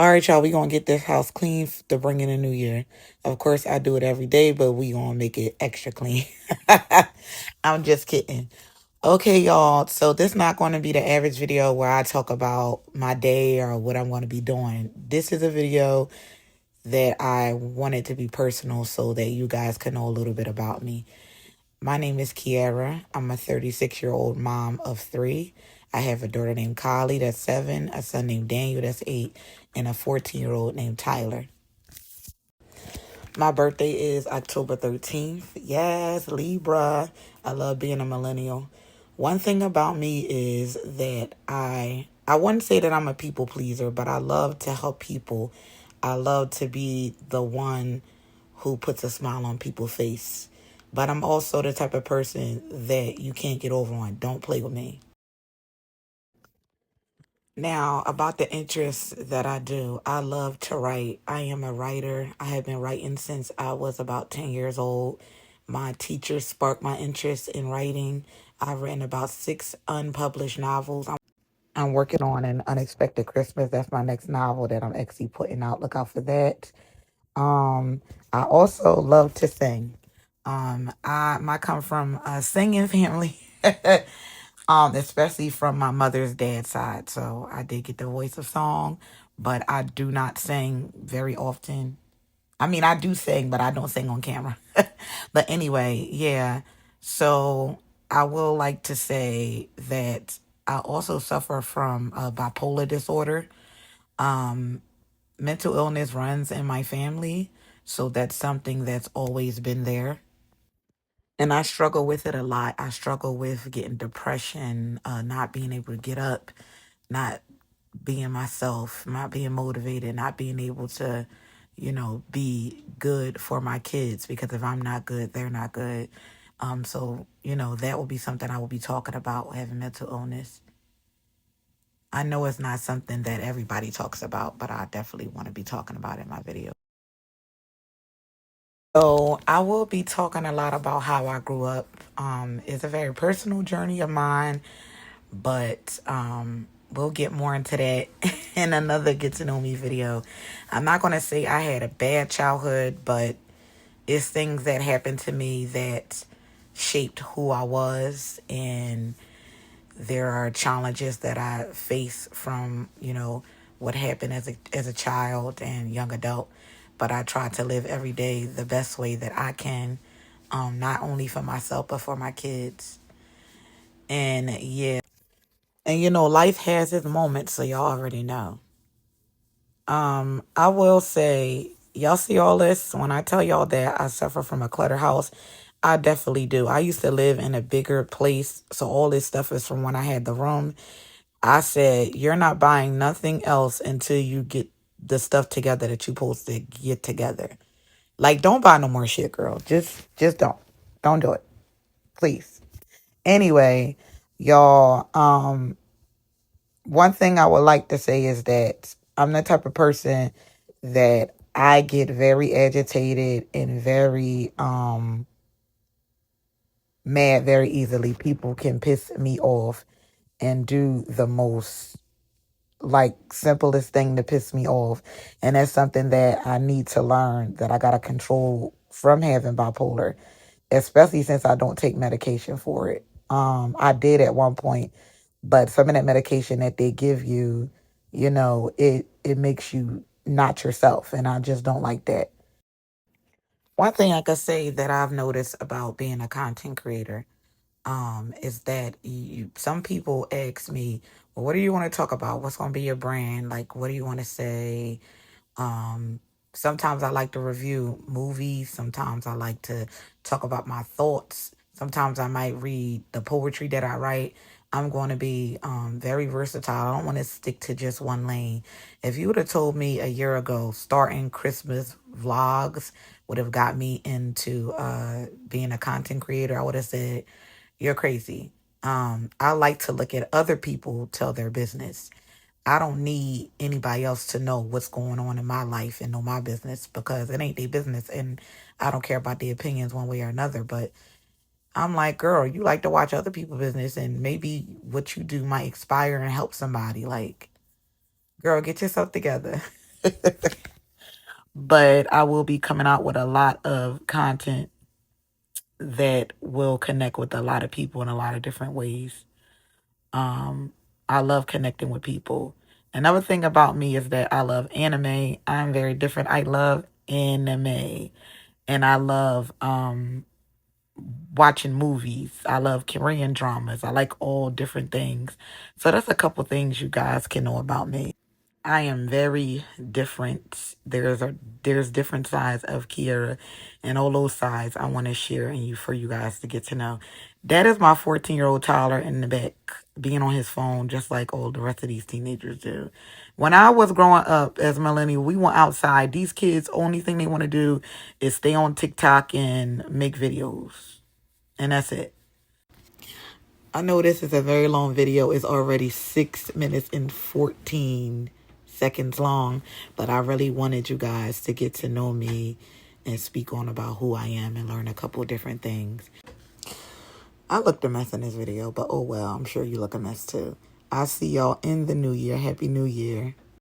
All right, y'all, we gonna get this house clean to bring in a new year. Of course, I do it every day, but we gonna make it extra clean. I'm just kidding. Okay, y'all. So this not going to be the average video where I talk about my day or what I'm going to be doing. This is a video that I wanted to be personal so that you guys can know a little bit about me. My name is Kiara. I'm a 36-year-old mom of three. I have a daughter named Kylie, that's 7, a son named Daniel, that's 8, and a 14-year-old named Tyler. My birthday is October 13th. Yes, Libra. I love being a millennial. One thing about me is that I wouldn't say that I'm a people pleaser, but I love to help people. I love to be the one who puts a smile on people's face. But I'm also the type of person that you can't get over on. Don't play with me. Now, about the interests that I do, I love to write. I am a writer. I have been writing since I was about 10 years old. My teacher sparked my interest in writing. I've written about 6 unpublished novels. I'm working on An Unexpected Christmas. That's my next novel that I'm actually putting out. Look out for that. Um, I also love to sing. I come from a singing family. Especially from my mother's dad's side. So I did get the voice of song, but I do not sing very often. I mean, I do sing, but I don't sing on camera. But anyway, yeah. So I will like to say that I also suffer from bipolar disorder. Um, Mental illness runs in my family. So that's something that's always been there. And I struggle with it a lot. I struggle with getting depression, not being able to get up, not being myself, not being motivated, not being able to, be good for my kids because if I'm not good, they're not good. So that will be something I will be talking about having mental illness. I know it's not something that everybody talks about, but I definitely want to be talking about it in my video. So I will be talking a lot about how I grew up. It's a very personal journey of mine, but we'll get more into that in another get to know me video. I'm not gonna say I had a bad childhood, but it's things that happened to me that shaped who I was, and there are challenges that I face from what happened as a child and young adult. But I try to live every day the best way that I can, not only for myself but for my kids. And yeah, and life has its moments, so y'all already know. I will say, y'all see all this when I tell y'all that I suffer from a clutter house. I definitely do. I used to live in a bigger place, so all this stuff is from when I had the room. I said, you're not buying nothing else until you get the stuff together that you're supposed to get together. Like, don't buy no more shit, girl. Just don't. Don't do it. Please. Anyway, y'all, one thing I would like to say is that I'm the type of person that I get very agitated and very mad very easily. People can piss me off and do the most like simplest thing to piss me off. And that's something that I need to learn that I gotta control from having bipolar, especially since I don't take medication for it. I did at one point, but some of that medication that they give you, it makes you not yourself. And I just don't like that. One thing I could say that I've noticed about being a content creator is that some people ask me, well, what do you want to talk about? What's going to be your brand? Like, what do you want to say? Um, Sometimes I like to review movies. Sometimes I like to talk about my thoughts. Sometimes I might read the poetry that I write. I'm going to be very versatile. I don't want to stick to just one lane. If you would have told me a year ago, starting Christmas vlogs would have got me into being a content creator, I would have said, you're crazy. I like to look at other people tell their business. I don't need anybody else to know what's going on in my life and know my business because it ain't their business and I don't care about their opinions one way or another. But I'm like, girl, you like to watch other people's business and maybe what you do might inspire and help somebody. Like, girl, get yourself together. But I will be coming out with a lot of content that will connect with a lot of people in a lot of different ways. Um, I love connecting with people. Another thing about me is that I love anime. I'm very different. I love anime. And I love watching movies. I love Korean dramas. I like all different things. So that's a couple things you guys can know about me. I am very different. There's different sides of Kiera, and all those sides I want to share and you for you guys to get to know. That is my 14-year-old Tyler in the back, being on his phone just like all the rest of these teenagers do. When I was growing up as a millennial, we went outside. These kids, only thing they want to do is stay on TikTok and make videos, and that's it. I know this is a very long video. It's already 6 minutes and 14 seconds long, but I really wanted you guys to get to know me and speak on about who I am and learn a couple of different things. I looked a mess in this video, but oh well, I'm sure you look a mess too. I'll see y'all in the new year. Happy New Year.